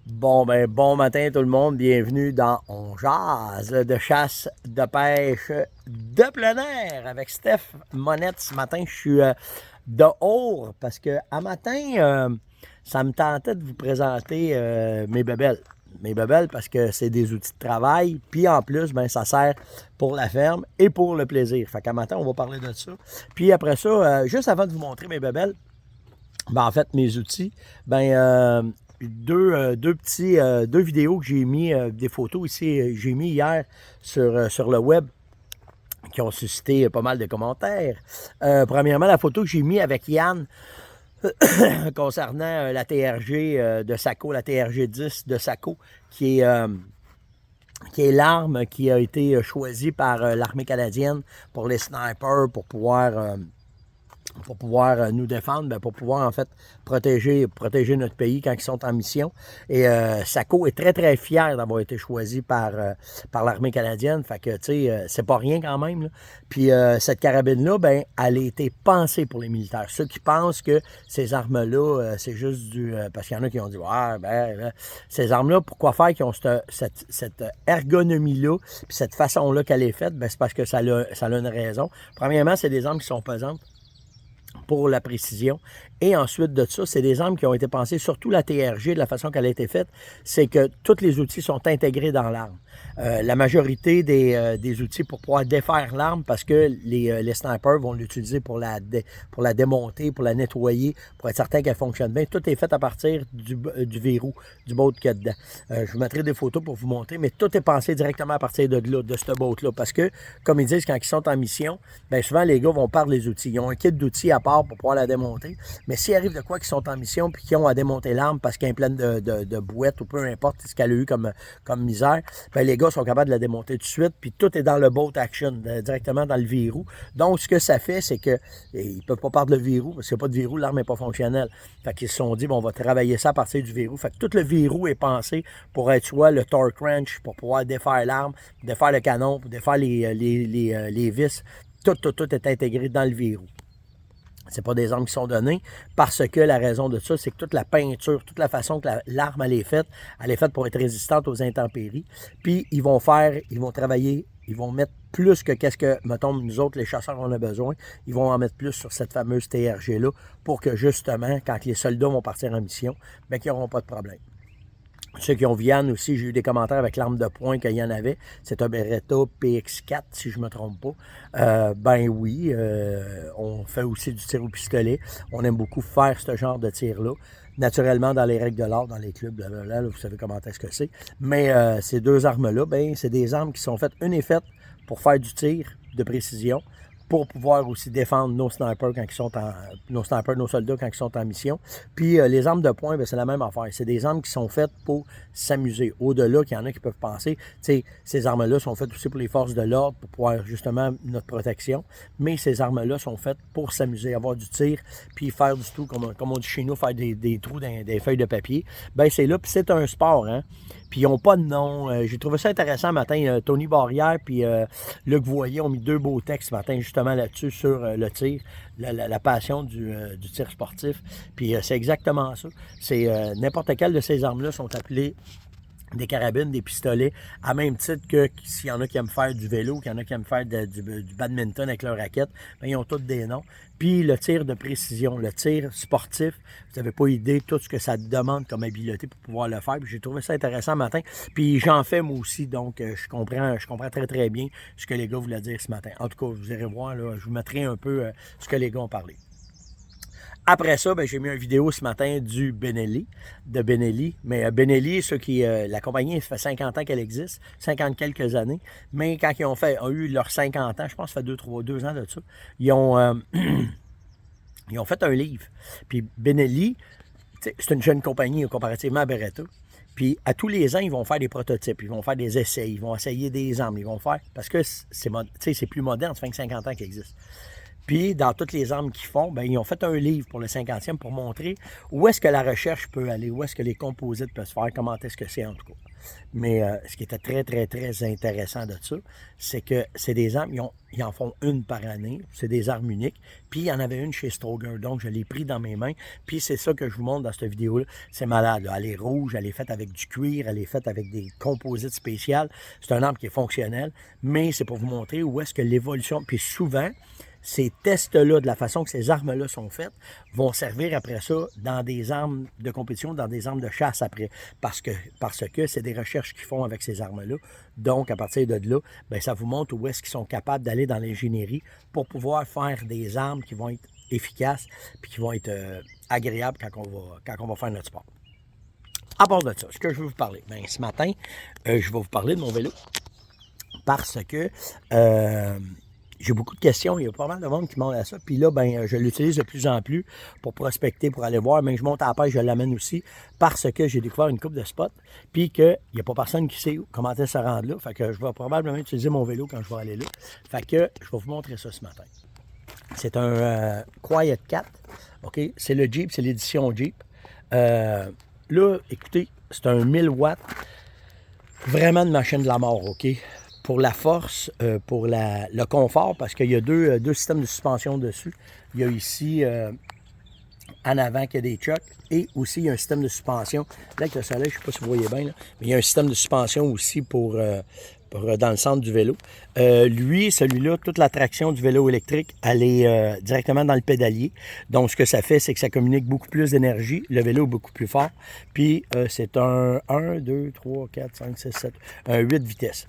Bon matin tout le monde, bienvenue dans On Jase de chasse, de pêche, de plein air avec Steph Monette. Ce matin, je suis dehors parce que à matin, ça me tentait de vous présenter mes bébelles. Mes bébelles parce que c'est des outils de travail, puis en plus, ben, ça sert pour la ferme et pour le plaisir. Fait qu'à matin, on va parler de ça. Puis après ça, juste avant de vous montrer mes bébelles, ben, en fait, mes outils, ben, deux vidéos que j'ai mis, des photos ici, j'ai mis hier sur le web qui ont suscité pas mal de commentaires. Premièrement, la photo que j'ai mis avec Yann concernant la TRG de Saco, la TRG 10 de Saco, qui est l'arme qui a été choisie par l'armée canadienne pour les snipers, pour pouvoir nous défendre, bien, pour pouvoir en fait protéger notre pays quand ils sont en mission. Et Saco est très très fier d'avoir été choisi par l'armée canadienne. Fait que tu sais, c'est pas rien quand même, là. Puis cette carabine-là, ben, elle a été pensée pour les militaires. Ceux qui pensent que ces armes-là, c'est juste parce qu'il y en a qui ont dit ouais, ces armes-là, pourquoi faire qu'ils ont cette ergonomie-là, puis cette façon-là qu'elle est faite, ben, c'est parce que ça a une raison. Premièrement, c'est des armes qui sont pesantes pour la précision. Et ensuite de ça, c'est des armes qui ont été pensées, surtout la TRG, de la façon qu'elle a été faite, c'est que tous les outils sont intégrés dans l'arme. La majorité des outils pour pouvoir défaire l'arme, parce que les snipers vont l'utiliser pour la démonter, pour la nettoyer, pour être certain qu'elle fonctionne bien. Tout est fait à partir du verrou, du boat qu'il y a dedans. Je vous mettrai des photos pour vous montrer, mais tout est pensé directement à partir de là, de ce boat-là. Parce que, comme ils disent, quand ils sont en mission, bien souvent les gars vont perdre les outils. Ils ont un kit d'outils à part pour pouvoir la démonter. Mais s'il arrive de quoi qu'ils sont en mission puis qu'ils ont à démonter l'arme parce qu'elle est pleine de bouettes ou peu importe ce qu'elle a eu comme misère, bien, les gars sont capables de la démonter tout de suite, puis tout est dans le boat action, directement dans le verrou. Donc, ce que ça fait, c'est qu'ils ne peuvent pas perdre le verrou, parce qu'il n'y a pas de verrou, l'arme n'est pas fonctionnelle. Fait qu'ils se sont dit, bon, on va travailler ça à partir du verrou. Fait que tout le verrou est pensé pour être soit le torque wrench, pour pouvoir défaire l'arme, défaire le canon, pour défaire les vis. Tout est intégré dans le verrou. C'est pas des armes qui sont données parce que la raison de ça, c'est que toute la peinture, toute la façon que l'arme elle est faite pour être résistante aux intempéries. Puis ils vont travailler, ils vont mettre plus que qu'est-ce que, mettons, nous autres, les chasseurs, on a besoin. Ils vont en mettre plus sur cette fameuse TRG-là pour que justement, quand les soldats vont partir en mission, bien qu'ils n'auront pas de problème. Ceux qui ont Vianne aussi, j'ai eu des commentaires avec l'arme de poing qu'il y en avait. C'est un Beretta PX4, si je ne me trompe pas. Ben oui, on fait aussi du tir au pistolet. On aime beaucoup faire ce genre de tir-là. Naturellement, dans les règles de l'art, dans les clubs, blablabla, là, vous savez comment est-ce que c'est. Mais ces deux armes-là, ben, c'est des armes qui sont faites. Une est faite pour faire du tir de précision, pour pouvoir aussi défendre nos snipers quand ils sont nos soldats quand ils sont en mission. Puis les armes de poing, ben, c'est la même affaire. C'est des armes qui sont faites pour s'amuser. Au-delà qu'il y en a qui peuvent penser, tu sais, ces armes-là sont faites aussi pour les forces de l'ordre, pour pouvoir justement notre protection. Mais ces armes-là sont faites pour s'amuser, avoir du tir, puis faire du tout, comme on dit chez nous, faire des trous dans des feuilles de papier. Ben c'est là, puis c'est un sport, hein. Puis ils n'ont pas de nom. J'ai trouvé ça intéressant ce matin. Tony Barrière puis Luc Voyer ont mis deux beaux textes ce matin justement là-dessus sur le tir, la passion du tir sportif. Puis c'est exactement ça. C'est n'importe quelle de ces armes-là sont appelées des carabines, des pistolets, à même titre que s'il y en a qui aiment faire du vélo, qu'il y en a qui aiment faire du badminton avec leur raquette, bien, ils ont tous des noms. Puis le tir de précision, le tir sportif, vous n'avez pas idée de tout ce que ça demande comme habileté pour pouvoir le faire. Puis j'ai trouvé ça intéressant ce matin. Puis j'en fais moi aussi, donc je comprends très très bien ce que les gars voulaient dire ce matin. En tout cas, vous irez voir, là, je vous mettrai un peu ce que les gars ont parlé. Après ça, ben, j'ai mis une vidéo ce matin de Benelli. Mais Benelli, la compagnie, ça fait 50 ans qu'elle existe, 50 quelques années. Mais quand ils ont eu leurs 50 ans, je pense que ça fait 2 ans de ça, ils ont fait un livre. Puis Benelli, c'est une jeune compagnie comparativement à Beretta. Puis à tous les ans, ils vont faire des prototypes, ils vont faire des essais, ils vont essayer des armes, ils vont faire, parce que c'est plus moderne, ça fait 50 ans qu'ils existent. Puis, dans toutes les armes qu'ils font, ben, ils ont fait un livre pour le 50e pour montrer où est-ce que la recherche peut aller, où est-ce que les composites peuvent se faire, comment est-ce que c'est en tout cas. Mais ce qui était très, très, très intéressant de ça, c'est que c'est des armes, ils en font une par année, c'est des armes uniques. Puis, il y en avait une chez Stoeger, donc je l'ai pris dans mes mains. Puis, c'est ça que je vous montre dans cette vidéo-là. C'est malade, là. Elle est rouge, elle est faite avec du cuir, elle est faite avec des composites spéciales. C'est un arme qui est fonctionnelle, mais c'est pour vous montrer où est-ce que l'évolution... Puis souvent, ces tests-là, de la façon que ces armes-là sont faites, vont servir après ça dans des armes de compétition, dans des armes de chasse après. Parce que c'est des recherches qu'ils font avec ces armes-là. Donc, à partir de là, bien, ça vous montre où est-ce qu'ils sont capables d'aller dans l'ingénierie pour pouvoir faire des armes qui vont être efficaces puis qui vont être agréables quand on va faire notre sport. À part de ça, ce que je veux vous parler, bien, ce matin, je vais vous parler de mon vélo parce que j'ai beaucoup de questions. Il y a pas mal de monde qui demande à ça. Puis là, ben, je l'utilise de plus en plus pour prospecter, pour aller voir. Mais je monte à la pêche, je l'amène aussi parce que j'ai découvert une coupe de spots. Puis qu'il n'y a pas personne qui sait comment elle se rendre là. Fait que je vais probablement utiliser mon vélo quand je vais aller là. Fait que je vais vous montrer ça ce matin. C'est un Quiet 4. OK? C'est le Jeep, c'est l'édition Jeep. Là, écoutez, c'est un 1000 watts. Vraiment une machine de la mort, OK? Pour la force, pour le confort, parce qu'il y a deux systèmes de suspension dessus. Il y a ici, en avant, qu'il y a des chocs, et aussi il y a un système de suspension. Là, avec le soleil, je ne sais pas si vous voyez bien, là, mais il y a un système de suspension aussi pour dans le centre du vélo. Celui-là, toute la traction du vélo électrique, elle est directement dans le pédalier. Donc, ce que ça fait, c'est que ça communique beaucoup plus d'énergie. Le vélo est beaucoup plus fort. Puis, c'est un 1, 2, 3, 4, 5, 6, 7, un 8 vitesses.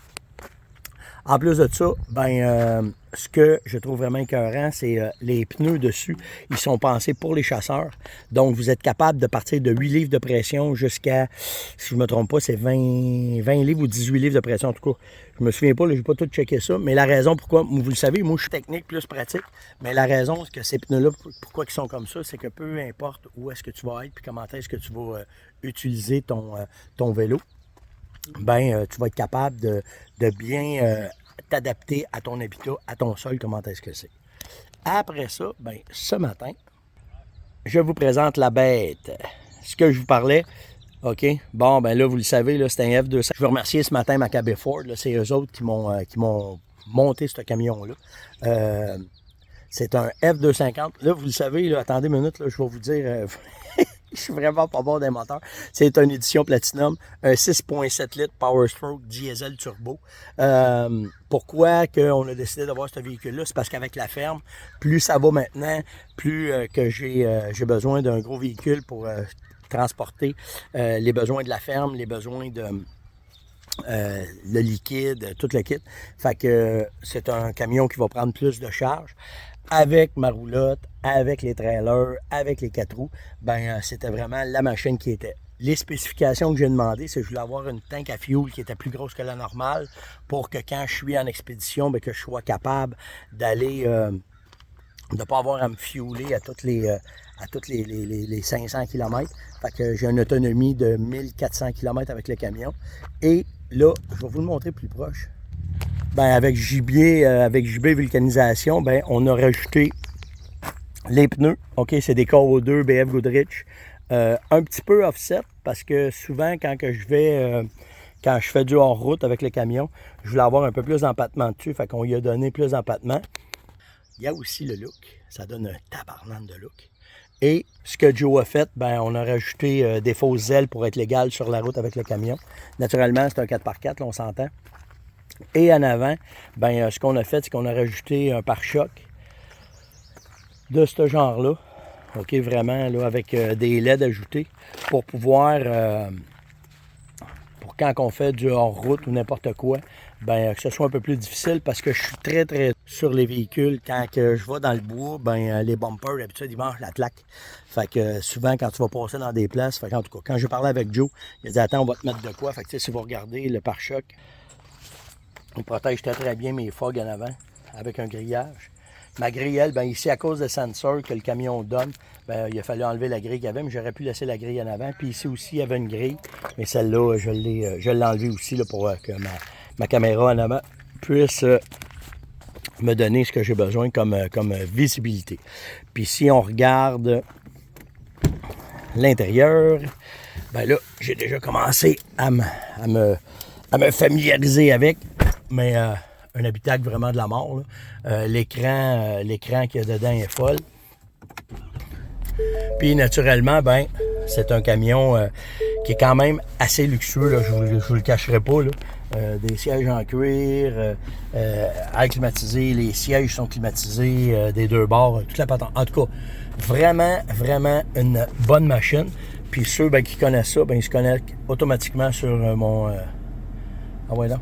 En plus de ça, ben, ce que je trouve vraiment écœurant, c'est les pneus dessus. Ils sont pensés pour les chasseurs. Donc, vous êtes capable de partir de 8 livres de pression jusqu'à, si je ne me trompe pas, c'est 20 livres ou 18 livres de pression. En tout cas, je me souviens pas, je n'ai pas tout checké ça. Mais la raison pourquoi, vous le savez, moi, je suis technique plus pratique. Mais la raison que ces pneus-là, pourquoi ils sont comme ça, c'est que peu importe où est-ce que tu vas être puis comment est-ce que tu vas utiliser ton vélo, ben, tu vas être capable de bien t'adapter à ton habitat, à ton sol, comment est-ce que c'est. Après ça, ben, ce matin, je vous présente la bête. Ce que je vous parlais, OK, bon, ben là, vous le savez, là, c'est un F250. Je veux remercier ce matin Maccabee Ford, là, c'est eux autres qui m'ont monté ce camion-là. C'est un F250. Là, vous le savez, là, attendez une minute, là, je vais vous dire... Je suis vraiment pas bon des moteurs. C'est une édition Platinum, un 6.7 litres Power Stroke diesel turbo. Pourquoi on a décidé d'avoir ce véhicule-là? C'est parce qu'avec la ferme, plus ça va maintenant, plus que j'ai besoin d'un gros véhicule pour transporter les besoins de la ferme, les besoins de le liquide, tout le kit. Fait que c'est un camion qui va prendre plus de charge. Avec ma roulotte, avec les trailers, avec les 4 roues, ben c'était vraiment la machine qui était. Les spécifications que j'ai demandées, c'est que je voulais avoir une tank à fuel qui était plus grosse que la normale pour que quand je suis en expédition, bien, que je sois capable d'aller, de ne pas avoir à me fueler à toutes les 500 km. Fait que j'ai une autonomie de 1400 km avec le camion. Et là, je vais vous le montrer plus proche. Ben, avec JB Vulcanisation, ben, on a rajouté les pneus. OK, c'est des KO2 BF Goodrich. Un petit peu offset parce que souvent, quand je fais du hors-route avec le camion, je voulais avoir un peu plus d'empattement dessus. Fait qu'on lui a donné plus d'empattement. Il y a aussi le look. Ça donne un tabarnane de look. Et ce que Joe a fait, ben, on a rajouté des fausses ailes pour être légal sur la route avec le camion. Naturellement, c'est un 4x4, là, on s'entend. Et en avant, ben, ce qu'on a fait, c'est qu'on a rajouté un pare-choc de ce genre-là. OK, vraiment, là, avec des LED ajoutés pour pouvoir, pour quand on fait du hors-route ou n'importe quoi, ben, que ce soit un peu plus difficile parce que je suis très, très sur les véhicules. Quand que je vais dans le bois, ben, les bumpers, d'habitude, ils mangent la claque. Fait que souvent, quand tu vas passer dans des places, fait en tout cas, quand je parlais avec Joe, il a dit, attends, on va te mettre de quoi. Fait que si vous regardez le pare-choc, il protège très bien mes fogs en avant avec un grillage. Ma grille, elle, ben ici, à cause des sensors que le camion donne, ben, il a fallu enlever la grille qu'il y avait, mais j'aurais pu laisser la grille en avant. Puis ici aussi, il y avait une grille, mais celle-là, je l'ai enlevée aussi là, pour que ma caméra en avant puisse me donner ce que j'ai besoin comme visibilité. Puis si on regarde l'intérieur, ben là, j'ai déjà commencé à me familiariser avec, mais un habitacle vraiment de la mort. L'écran qu'il y a dedans est folle. Puis naturellement, ben, c'est un camion qui est quand même assez luxueux, là, je vous le cacherai pas. Là. Des sièges en cuir, air climatisé, les sièges sont climatisés des deux bords, toute la patente. En tout cas, vraiment, vraiment une bonne machine. Puis ceux ben, qui connaissent ça, ben, ils se connectent automatiquement sur mon... Ah ouais, là.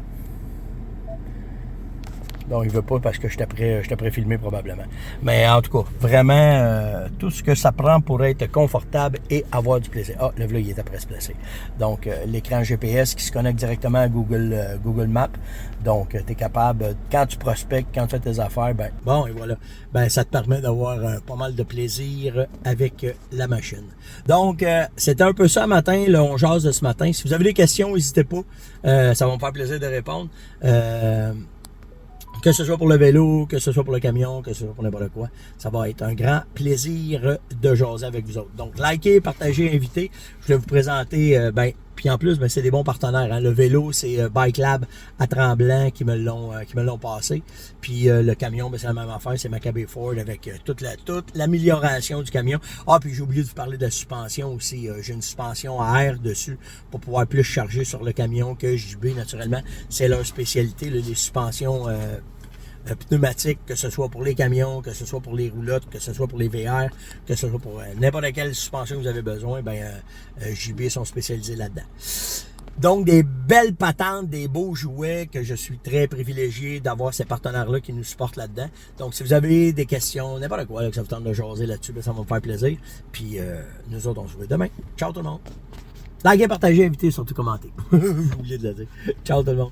Donc, il ne veut pas parce que je t'ai filmé probablement. Mais en tout cas, vraiment, tout ce que ça prend pour être confortable et avoir du plaisir. Ah, le vlog, il est après se placer. Donc, l'écran GPS qui se connecte directement à Google Maps. Donc, tu es capable, quand tu prospectes, quand tu fais tes affaires, ben bon, et voilà. Ben, ça te permet d'avoir pas mal de plaisir avec la machine. Donc, c'était un peu ça matin, là, on jase de ce matin. Si vous avez des questions, n'hésitez pas. Ça va me faire plaisir de répondre. Que ce soit pour le vélo, que ce soit pour le camion, que ce soit pour n'importe quoi, ça va être un grand plaisir de jaser avec vous autres. Donc, likez, partagez, invitez. Je vais vous présenter, puis en plus, ben, c'est des bons partenaires. Hein. Le vélo, c'est Bike Lab à Tremblant qui me l'ont passé. Puis le camion, ben, c'est la même affaire, c'est Maccabee Ford avec toute l'amélioration du camion. Ah, puis j'ai oublié de vous parler de la suspension aussi. J'ai une suspension à air dessus pour pouvoir plus charger sur le camion que JB, naturellement. C'est leur spécialité, là, les suspensions pneumatiques, que ce soit pour les camions, que ce soit pour les roulottes, que ce soit pour les VR, que ce soit pour n'importe quelle suspension que vous avez besoin, JB sont spécialisés là-dedans. Donc, des belles patentes, des beaux jouets que je suis très privilégié d'avoir ces partenaires-là qui nous supportent là-dedans. Donc, si vous avez des questions, n'importe quoi, là, que ça vous tente de jaser là-dessus, ben, ça va me faire plaisir. Puis, nous autres, on se voit demain. Ciao tout le monde. Likez, partagez, invitez, surtout commentez. J'ai oublié de le dire. Ciao tout le monde.